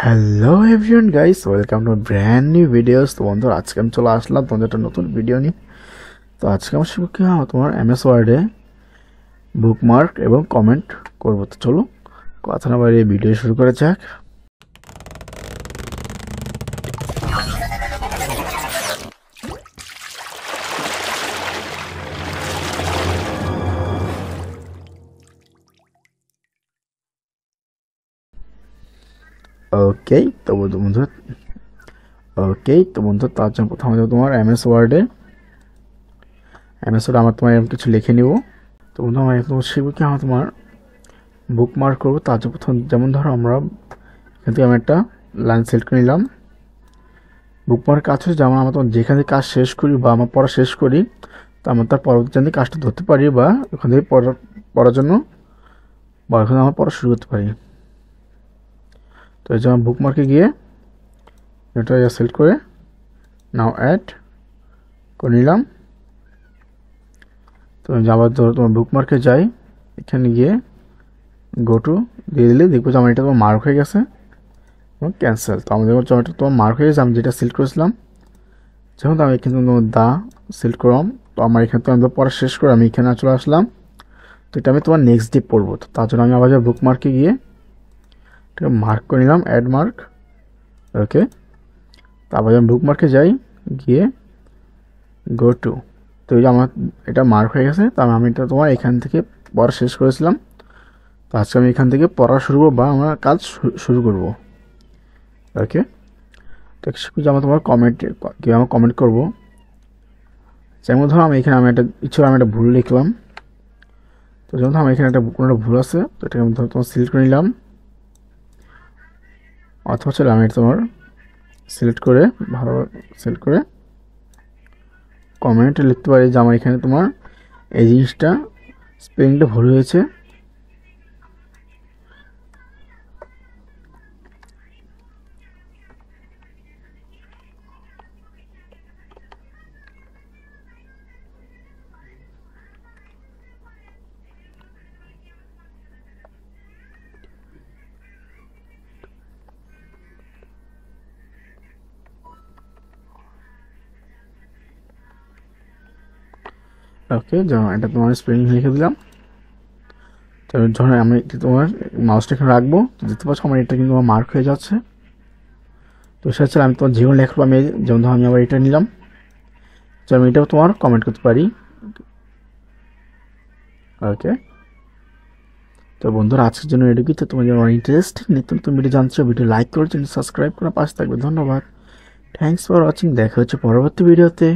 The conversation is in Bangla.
Hello everyone guys, welcome to brand new videos. তো বন্ধুরা, আজকে আমি চলে আসলাম তোমাদের একটা নতুন ভিডিও নিয়ে। তো আজকে আমার শিখবো কি তোমার এমএস ওয়ার্ডে বুকমার্ক এবং কমেন্ট করবো। তো চলো কথা না বাড়িয়ে ভিডিও শুরু করা যাক। ওকে তো বন্ধু তার জন্য প্রথমে তোমার এমএস ওয়ার্ডে আমার তোমার এরকম কিছু লিখে নিব। তো বন্ধু আমার এখন শিখবো কি তোমার বুকমার্ক করবো। তার জন্য প্রথম যেমন ধরো আমরা এখান থেকে আমি একটা লাইন সিলেক্ট করে নিলাম। বুকমার্ক কাজ হচ্ছে যেমন আমরা তখন যেখান থেকে কাজ শেষ করি বা আমার পড়া শেষ করি, তো আমরা তার পরবর্তী কাজটা ধরতে পারি বা ওখান থেকে পড়ার জন্য বা ওখানে আমরা পড়া শুরু করতে পারি। তো এই জন্য বুকমার্কে গিয়ে এটা সিলেক্ট করে নাও অ্যাড করে নিলাম। তো আবার ধরো তোমার বুকমার্কে যাই, এখানে গিয়ে গো টু দিয়ে দিলে দেখবো যে আমার এটা তোমার মার্ক হয়ে গেছে এবং ক্যান্সেল। তো আমাদের জমিটা তোমার মার্ক হয়ে গেছে, আমি যেটা সিলেক্ট করেছিলাম। যেমন আমি এখানে দা সিলেক্ট করলাম। তো আমার এখানে তো আমি পড়া শেষ করে আমি এখানে চলে আসলাম। তো এটা আমি তোমার নেক্সট ডে পড়বো। তো তার জন্য আমি আবার বুকমার্কে গিয়ে এটা মার্ক করে নিলাম, অ্যাড মার্ক। ওকে, তারপর আমি বুকমার্কে যাই, গিয়ে গো টু। তো এই যে আমার এটা মার্ক হয়ে গেছে। তো আমি এটা তোমার এখান থেকে পড়া শেষ করেছিলাম। তো আজকে আমি এখান থেকে পড়া শুরু করবো বা আমার কাজ শুরু করবো। ওকে, তো যে আমার তোমার কীভাবে আমার কমেন্ট করবো। যেমন ধরো আমি এখানে আমি একটা ভুল লিখলাম। তো যেমন ধরো আমার এখানে কোনো একটা ভুল আছে, তো এটাকে আমি ধরো তোমার সিলেক্ট করে নিলাম। অথবা চলে আমি তোমার সিলেক্ট করে কমেন্টে লিখতে পারি যে আমার এখানে তোমার এই জিনিসটা স্পেলিংটা ভুল হয়েছে। ওকে, যেমন এটা তোমার স্পেলিং লিখে দিলাম। তো যখন আমি তোমার মাউসটা এখানে রাখবো, দেখতে পাচ্ছ আমার এটা কিন্তু আমার মার্ক হয়ে যাচ্ছে। তো সেটা আমি তোমার জীবন লেখবো। আমি যেমন ধরো আমি আবার এটা নিলাম, তো আমি এটাও তোমার কমেন্ট করতে পারি। ওকে, তো বন্ধুরা আজকের জন্য এটুকুই। তো তোমার যেমন ইন্টারেস্ট নিত্য নতুন ভিডিও জানছো, ভিডিও লাইক করে চ্যানেল সাবস্ক্রাইব করে পাশে থাকবে। ধন্যবাদ, থ্যাংকস ফর ওয়াচিং। দেখা হচ্ছে পরবর্তী ভিডিওতে।